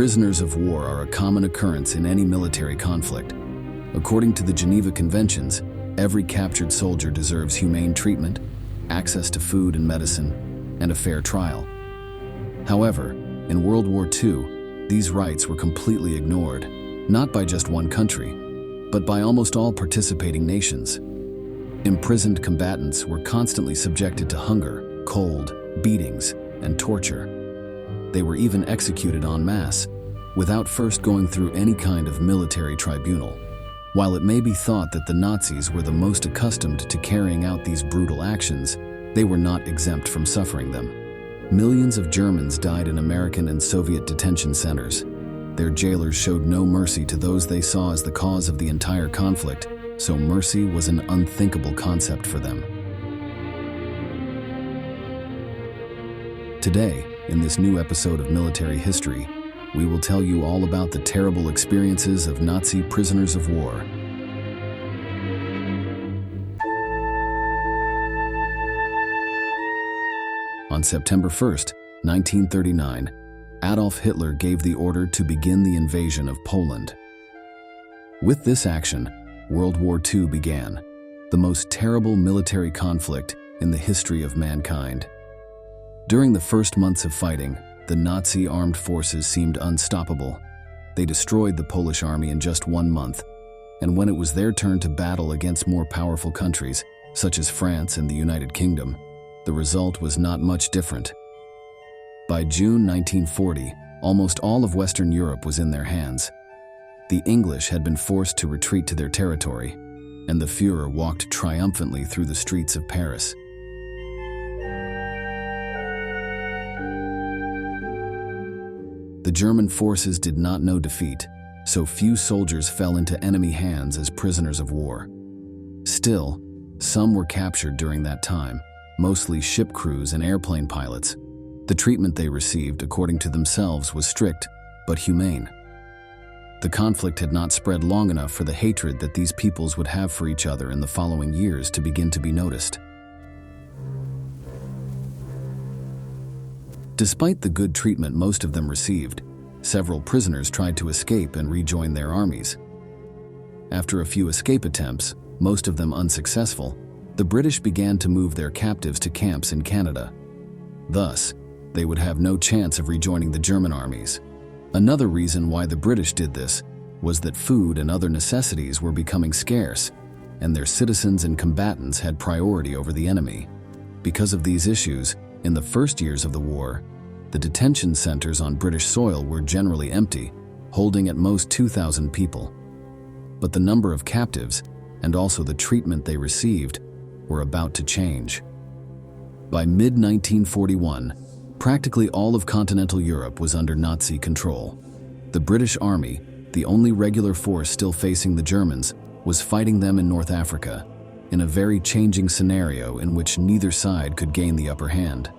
Prisoners of war are a common occurrence in any military conflict. According to the Geneva Conventions, every captured soldier deserves humane treatment, access to food and medicine, and a fair trial. However, in World War II, these rights were completely ignored, not by just one country, but by almost all participating nations. Imprisoned combatants were constantly subjected to hunger, cold, beatings, and torture. They were even executed en masse, without first going through any kind of military tribunal. While it may be thought that the Nazis were the most accustomed to carrying out these brutal actions, they were not exempt from suffering them. Millions of Germans died in American and Soviet detention centers. Their jailers showed no mercy to those they saw as the cause of the entire conflict, so mercy was an unthinkable concept for them. Today, in this new episode of Military History, we will tell you all about the terrible experiences of Nazi prisoners of war. On September 1st, 1939, Adolf Hitler gave the order to begin the invasion of Poland. With this action, World War II began, the most terrible military conflict in the history of mankind. During the first months of fighting, the Nazi armed forces seemed unstoppable. They destroyed the Polish army in just 1 month, and when it was their turn to battle against more powerful countries, such as France and the United Kingdom, the result was not much different. By June 1940, almost all of Western Europe was in their hands. The English had been forced to retreat to their territory, and the Führer walked triumphantly through the streets of Paris. The German forces did not know defeat, so few soldiers fell into enemy hands as prisoners of war. Still, some were captured during that time, mostly ship crews and airplane pilots. The treatment they received, according to themselves, was strict, but humane. The conflict had not spread long enough for the hatred that these peoples would have for each other in the following years to begin to be noticed. Despite the good treatment most of them received, several prisoners tried to escape and rejoin their armies. After a few escape attempts, most of them unsuccessful, the British began to move their captives to camps in Canada. Thus, they would have no chance of rejoining the German armies. Another reason why the British did this was that food and other necessities were becoming scarce, and their citizens and combatants had priority over the enemy. Because of these issues, in the first years of the war, the detention centers on British soil were generally empty, holding at most 2,000 people. But the number of captives, and also the treatment they received, were about to change. By mid-1941, practically all of continental Europe was under Nazi control. The British Army, the only regular force still facing the Germans, was fighting them in North Africa, in a very changing scenario in which neither side could gain the upper hand.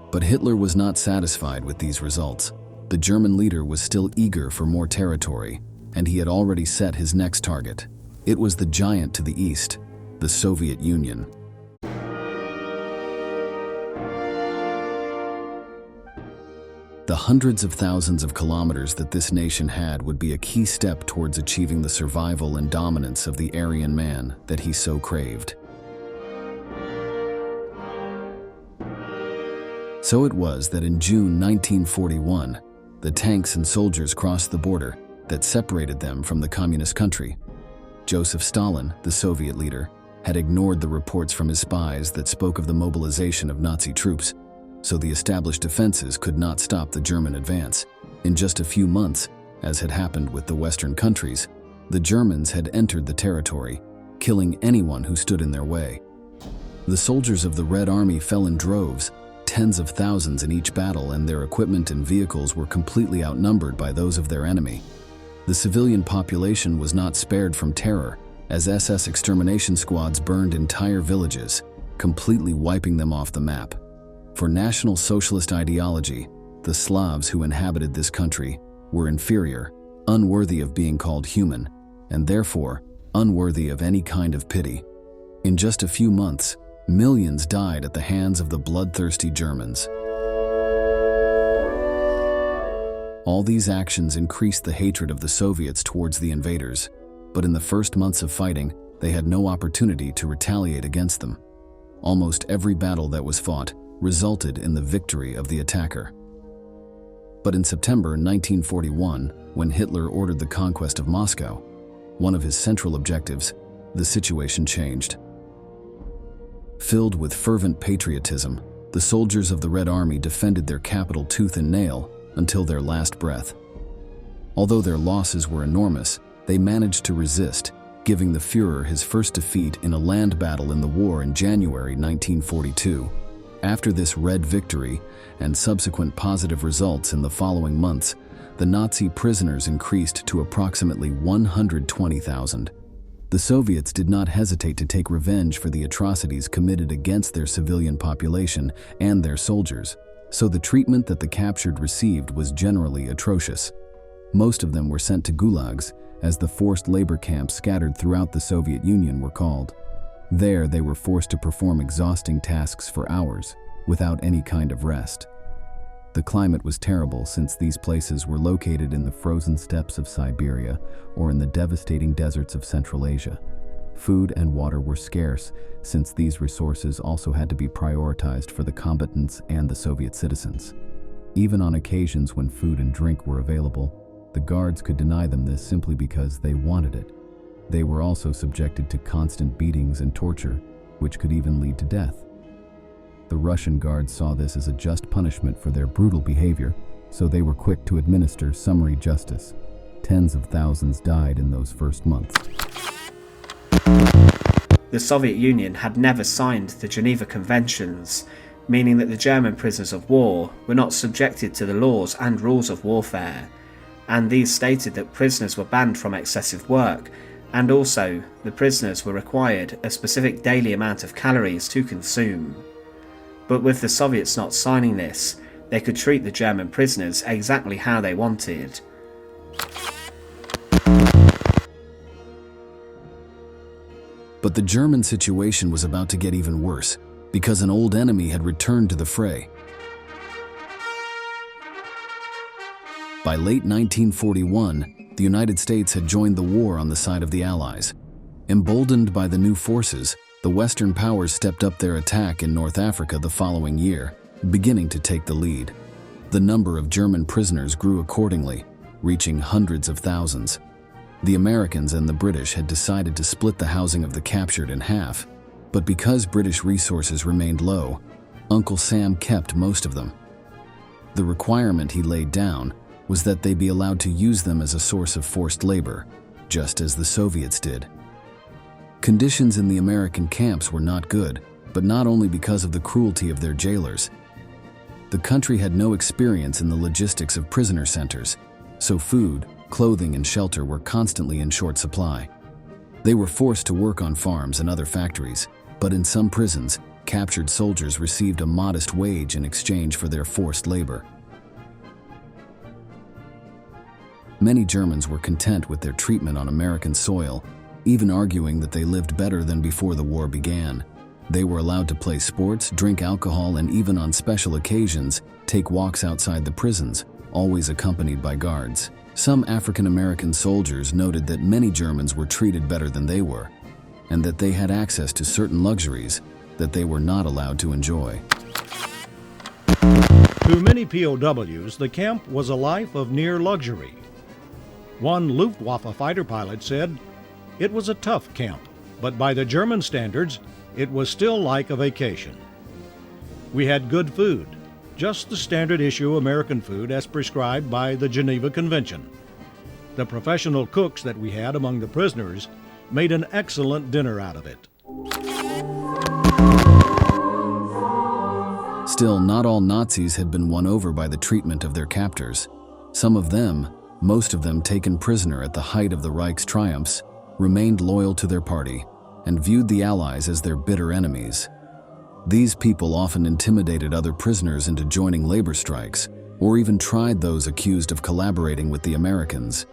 But Hitler was not satisfied with these results. The German leader was still eager for more territory, and he had already set his next target. It was the giant to the east, the Soviet Union. The hundreds of thousands of kilometers that this nation had would be a key step towards achieving the survival and dominance of the Aryan man that he so craved. So it was that in June 1941, the tanks and soldiers crossed the border that separated them from the communist country. Joseph Stalin, the Soviet leader, had ignored the reports from his spies that spoke of the mobilization of Nazi troops, so the established defenses could not stop the German advance. In just a few months, as had happened with the Western countries, the Germans had entered the territory, killing anyone who stood in their way. The soldiers of the Red Army fell in droves, tens of thousands in each battle, and their equipment and vehicles were completely outnumbered by those of their enemy. The civilian population was not spared from terror, as SS extermination squads burned entire villages, completely wiping them off the map. For National Socialist ideology, the Slavs who inhabited this country were inferior, unworthy of being called human, and therefore unworthy of any kind of pity. In just a few months, millions died at the hands of the bloodthirsty Germans. All these actions increased the hatred of the Soviets towards the invaders, but in the first months of fighting, they had no opportunity to retaliate against them. Almost every battle that was fought resulted in the victory of the attacker. But in September 1941, when Hitler ordered the conquest of Moscow, one of his central objectives, the situation changed. Filled with fervent patriotism, the soldiers of the Red Army defended their capital tooth and nail until their last breath. Although their losses were enormous, they managed to resist, giving the Führer his first defeat in a land battle in the war in January 1942. After this Red victory and subsequent positive results in the following months, the Nazi prisoners increased to approximately 120,000. The Soviets did not hesitate to take revenge for the atrocities committed against their civilian population and their soldiers, so the treatment that the captured received was generally atrocious. Most of them were sent to gulags, as the forced labor camps scattered throughout the Soviet Union were called. There, they were forced to perform exhausting tasks for hours, without any kind of rest. The climate was terrible since these places were located in the frozen steppes of Siberia or in the devastating deserts of Central Asia. Food and water were scarce since these resources also had to be prioritized for the combatants and the Soviet citizens. Even on occasions when food and drink were available, the guards could deny them this simply because they wanted it. They were also subjected to constant beatings and torture, which could even lead to death. The Russian guards saw this as a just punishment for their brutal behavior, so they were quick to administer summary justice. Tens of thousands died in those first months. The Soviet Union had never signed the Geneva Conventions, meaning that the German prisoners of war were not subjected to the laws and rules of warfare, and these stated that prisoners were banned from excessive work, and also the prisoners were required a specific daily amount of calories to consume. But with the Soviets not signing this, they could treat the German prisoners exactly how they wanted. But the German situation was about to get even worse, because an old enemy had returned to the fray. By late 1941, the United States had joined the war on the side of the Allies. Emboldened by the new forces, the Western powers stepped up their attack in North Africa the following year, beginning to take the lead. The number of German prisoners grew accordingly, reaching hundreds of thousands. The Americans and the British had decided to split the housing of the captured in half, but because British resources remained low, Uncle Sam kept most of them. The requirement he laid down was that they be allowed to use them as a source of forced labor, just as the Soviets did. Conditions in the American camps were not good, but not only because of the cruelty of their jailers. The country had no experience in the logistics of prisoner centers, so food, clothing, and shelter were constantly in short supply. They were forced to work on farms and other factories, but in some prisons, captured soldiers received a modest wage in exchange for their forced labor. Many Germans were content with their treatment on American soil, even arguing that they lived better than before the war began. They were allowed to play sports, drink alcohol, and even on special occasions, take walks outside the prisons, always accompanied by guards. Some African American soldiers noted that many Germans were treated better than they were, and that they had access to certain luxuries that they were not allowed to enjoy. To many POWs, the camp was a life of near luxury. One Luftwaffe fighter pilot said, "It was a tough camp, but by the German standards, it was still like a vacation. We had good food, just the standard issue American food as prescribed by the Geneva Convention. The professional cooks that we had among the prisoners made an excellent dinner out of it." Still, not all Nazis had been won over by the treatment of their captors. Some of them, most of them taken prisoner at the height of the Reich's triumphs, remained loyal to their party and viewed the Allies as their bitter enemies. These people often intimidated other prisoners into joining labor strikes, or even tried those accused of collaborating with the Americans.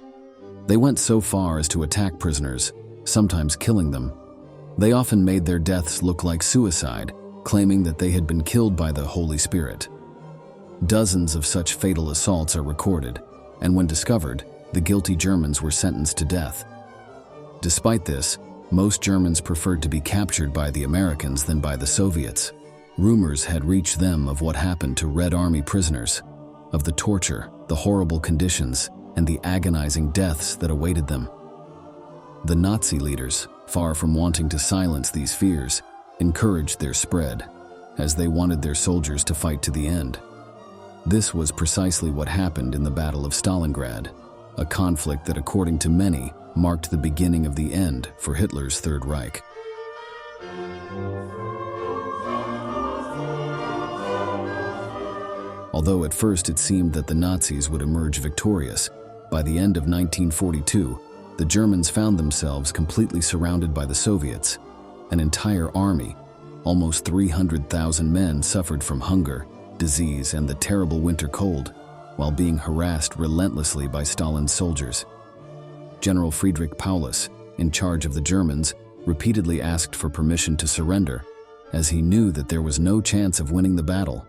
They went so far as to attack prisoners, sometimes killing them. They often made their deaths look like suicide, claiming that they had been killed by the Holy Spirit. Dozens of such fatal assaults are recorded, and when discovered, the guilty Germans were sentenced to death. Despite this, most Germans preferred to be captured by the Americans than by the Soviets. Rumors had reached them of what happened to Red Army prisoners, of the torture, the horrible conditions, and the agonizing deaths that awaited them. The Nazi leaders, far from wanting to silence these fears, encouraged their spread, as they wanted their soldiers to fight to the end. This was precisely what happened in the Battle of Stalingrad, a conflict that, according to many, marked the beginning of the end for Hitler's Third Reich. Although at first it seemed that the Nazis would emerge victorious, by the end of 1942, the Germans found themselves completely surrounded by the Soviets. An entire army, almost 300,000 men, suffered from hunger, disease, and the terrible winter cold, while being harassed relentlessly by Stalin's soldiers. General Friedrich Paulus, in charge of the Germans, repeatedly asked for permission to surrender, as he knew that there was no chance of winning the battle.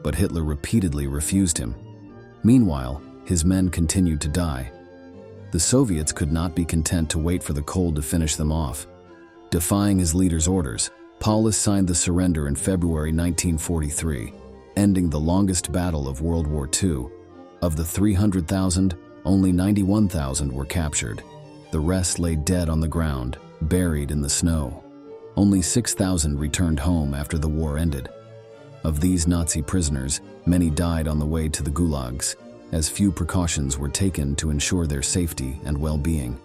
But Hitler repeatedly refused him. Meanwhile, his men continued to die. The Soviets could not be content to wait for the cold to finish them off. Defying his leader's orders, Paulus signed the surrender in February 1943, ending the longest battle of World War II. Of the 300,000, only 91,000 were captured. The rest lay dead on the ground, buried in the snow. Only 6,000 returned home after the war ended. Of these Nazi prisoners, many died on the way to the gulags, as few precautions were taken to ensure their safety and well-being.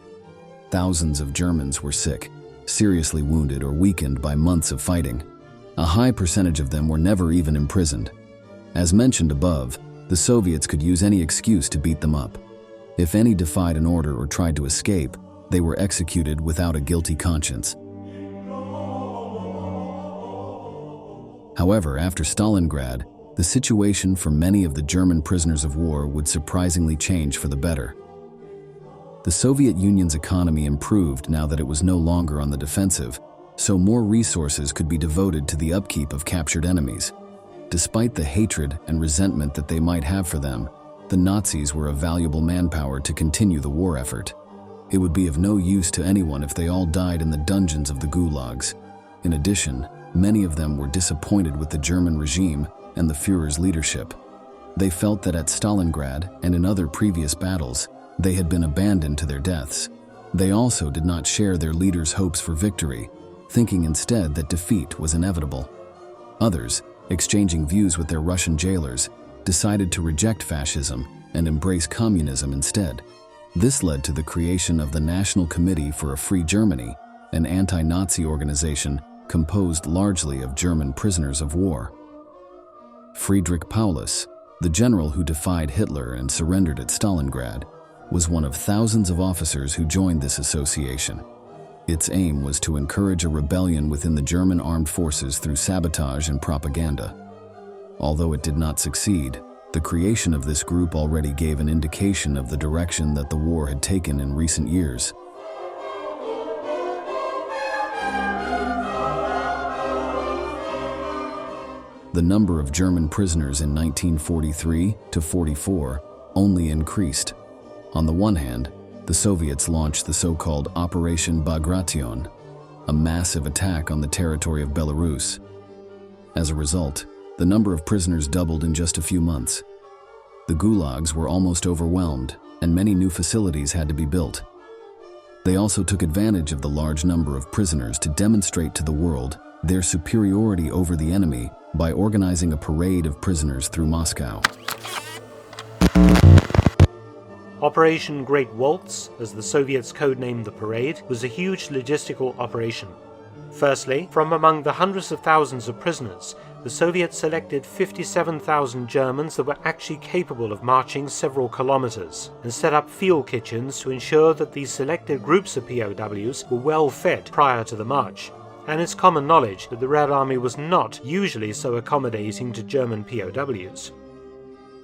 Thousands of Germans were sick, seriously wounded or weakened by months of fighting. A high percentage of them were never even imprisoned. As mentioned above, the Soviets could use any excuse to beat them up. If any defied an order or tried to escape, they were executed without a guilty conscience. However, after Stalingrad, the situation for many of the German prisoners of war would surprisingly change for the better. The Soviet Union's economy improved now that it was no longer on the defensive, so more resources could be devoted to the upkeep of captured enemies. Despite the hatred and resentment that they might have for them, the Nazis were a valuable manpower to continue the war effort. It would be of no use to anyone if they all died in the dungeons of the gulags. In addition, many of them were disappointed with the German regime and the Führer's leadership. They felt that at Stalingrad and in other previous battles, they had been abandoned to their deaths. They also did not share their leader's hopes for victory, thinking instead that defeat was inevitable. Others, exchanging views with their Russian jailers, decided to reject fascism and embrace communism instead. This led to the creation of the National Committee for a Free Germany, an anti-Nazi organization composed largely of German prisoners of war. Friedrich Paulus, the general who defied Hitler and surrendered at Stalingrad, was one of thousands of officers who joined this association. Its aim was to encourage a rebellion within the German armed forces through sabotage and propaganda. Although it did not succeed, the creation of this group already gave an indication of the direction that the war had taken in recent years. The number of German prisoners in 1943 to 44 only increased. On the one hand, the Soviets launched the so-called Operation Bagration, a massive attack on the territory of Belarus. As a result, the number of prisoners doubled in just a few months. The gulags were almost overwhelmed, and many new facilities had to be built. They also took advantage of the large number of prisoners to demonstrate to the world their superiority over the enemy by organizing a parade of prisoners through Moscow. Operation Great Waltz, as the Soviets codenamed the parade, was a huge logistical operation. Firstly, from among the hundreds of thousands of prisoners, the Soviets selected 57,000 Germans that were actually capable of marching several kilometers, and set up field kitchens to ensure that these selected groups of POWs were well fed prior to the march. And it's common knowledge that the Red Army was not usually so accommodating to German POWs.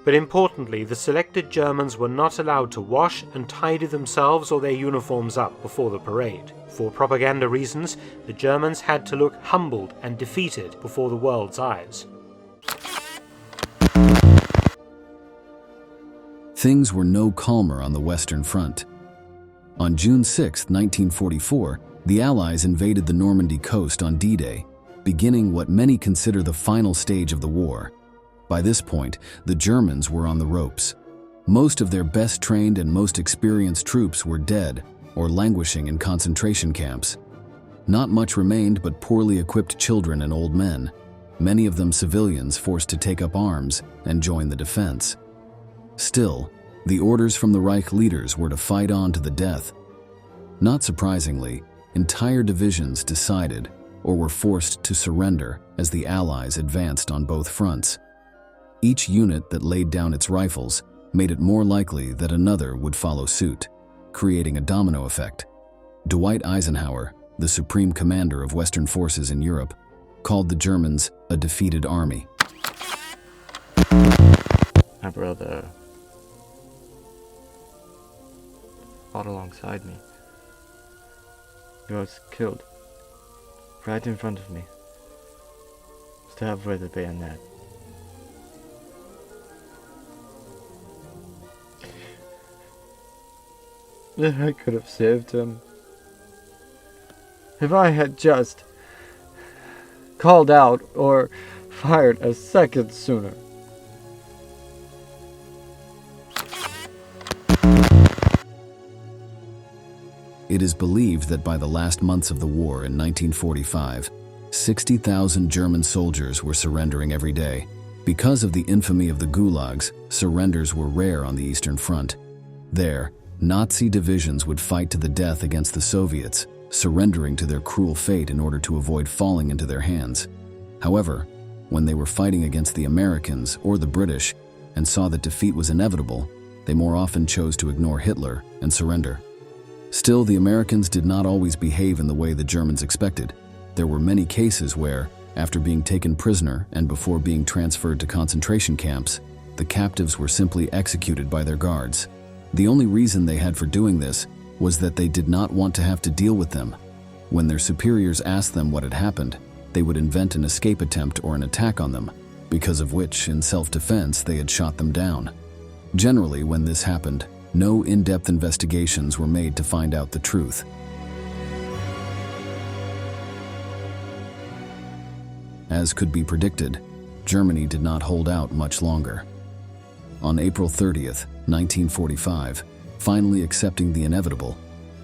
But importantly, the selected Germans were not allowed to wash and tidy themselves or their uniforms up before the parade. For propaganda reasons, the Germans had to look humbled and defeated before the world's eyes. Things were no calmer on the Western Front. On June 6, 1944, the Allies invaded the Normandy coast on D-Day, beginning what many consider the final stage of the war. By this point, the Germans were on the ropes. Most of their best trained and most experienced troops were dead or languishing in concentration camps. Not much remained but poorly equipped children and old men, many of them civilians forced to take up arms and join the defense. Still, the orders from the Reich leaders were to fight on to the death. Not surprisingly, entire divisions decided or were forced to surrender as the Allies advanced on both fronts. Each unit that laid down its rifles made it more likely that another would follow suit, creating a domino effect. Dwight Eisenhower, the supreme commander of Western forces in Europe, called the Germans a defeated army. My brother fought alongside me. He was killed right in front of me, stabbed with a bayonet. If I could have saved him, if I had just called out or fired a second sooner. It is believed that by the last months of the war in 1945, 60,000 German soldiers were surrendering every day. Because of the infamy of the gulags, surrenders were rare on the Eastern Front. There, Nazi divisions would fight to the death against the Soviets, surrendering to their cruel fate in order to avoid falling into their hands. However, when they were fighting against the Americans or the British and saw that defeat was inevitable, they more often chose to ignore Hitler and surrender. Still, the Americans did not always behave in the way the Germans expected. There were many cases where, after being taken prisoner and before being transferred to concentration camps, the captives were simply executed by their guards. The only reason they had for doing this was that they did not want to have to deal with them. When their superiors asked them what had happened, they would invent an escape attempt or an attack on them, because of which, in self-defense, they had shot them down. Generally, when this happened, no in-depth investigations were made to find out the truth. As could be predicted, Germany did not hold out much longer. On April 30th, 1945, finally accepting the inevitable,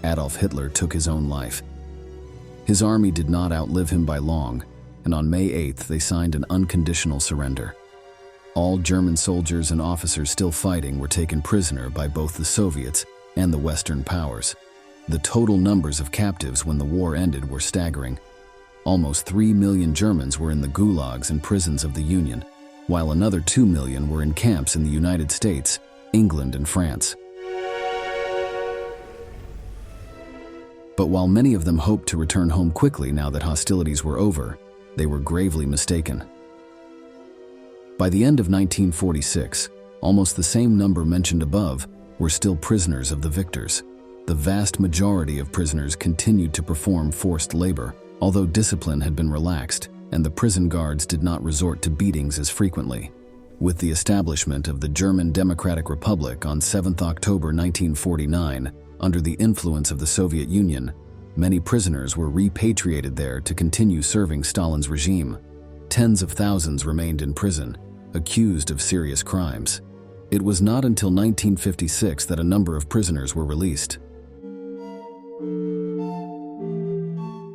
Adolf Hitler took his own life. His army did not outlive him by long, and on May 8th they signed an unconditional surrender. All German soldiers and officers still fighting were taken prisoner by both the Soviets and the Western powers. The total numbers of captives when the war ended were staggering. Almost 3 million Germans were in the gulags and prisons of the Union, while another 2 million were in camps in the United States, England, and France. But while many of them hoped to return home quickly now that hostilities were over, they were gravely mistaken. By the end of 1946, almost the same number mentioned above were still prisoners of the victors. The vast majority of prisoners continued to perform forced labor, although discipline had been relaxed and the prison guards did not resort to beatings as frequently. With the establishment of the German Democratic Republic on 7th October 1949, under the influence of the Soviet Union, many prisoners were repatriated there to continue serving Stalin's regime. Tens of thousands remained in prison, accused of serious crimes. It was not until 1956 that a number of prisoners were released.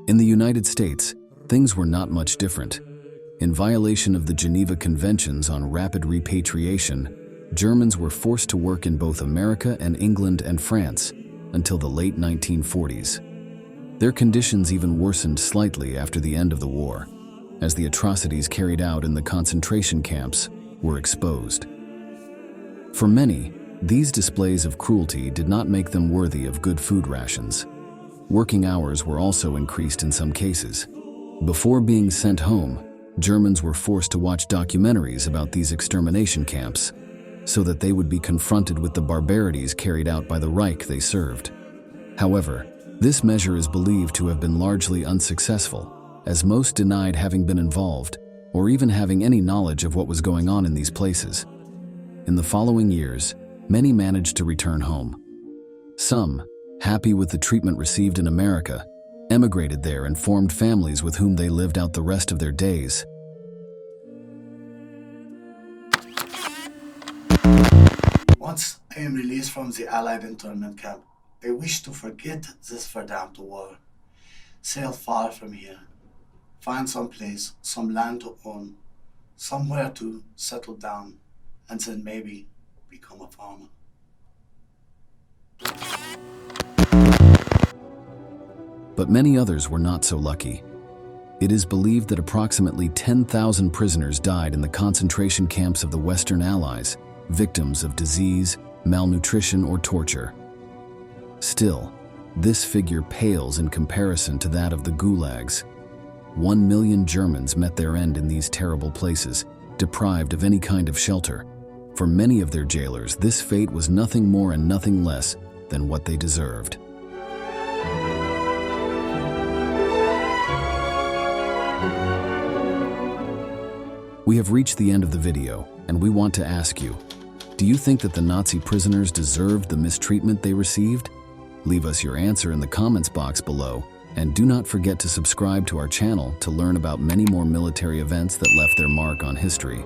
In the United States, things were not much different. In violation of the Geneva Conventions on Rapid Repatriation, Germans were forced to work in both America and England and France until the late 1940s. Their conditions even worsened slightly after the end of the war, as the atrocities carried out in the concentration camps were exposed. For many, these displays of cruelty did not make them worthy of good food rations. Working hours were also increased in some cases. Before being sent home, Germans were forced to watch documentaries about these extermination camps, so that they would be confronted with the barbarities carried out by the Reich they served. However, this measure is believed to have been largely unsuccessful, as most denied having been involved, or even having any knowledge of what was going on in these places. In the following years, many managed to return home. Some, happy with the treatment received in America, emigrated there and formed families with whom they lived out the rest of their days. Once I am released from the Allied internment camp, I wish to forget this verdammt war. Sail far from here. Find some place, some land to own, somewhere to settle down, and then maybe become a farmer. But many others were not so lucky. It is believed that approximately 10,000 prisoners died in the concentration camps of the Western Allies, victims of disease, malnutrition, or torture. Still, this figure pales in comparison to that of the gulags. 1 million Germans met their end in these terrible places, deprived of any kind of shelter. For many of their jailers, this fate was nothing more and nothing less than what they deserved. We have reached the end of the video, and we want to ask you, do you think that the Nazi prisoners deserved the mistreatment they received? Leave us your answer in the comments box below, and do not forget to subscribe to our channel to learn about many more military events that left their mark on history.